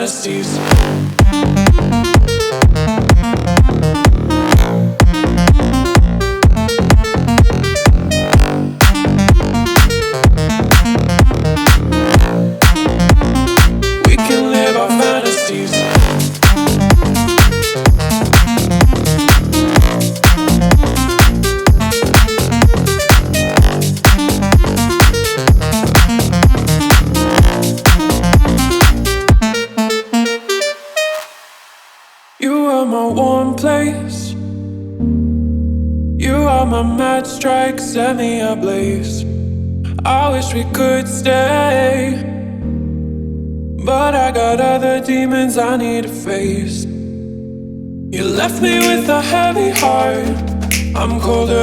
fantasies. We can live our fantasies. You are my warm place. You are my mad strike, set me ablaze. I wish we could stay, but I got other demons I need to face. You left me with a heavy heart. I'm colder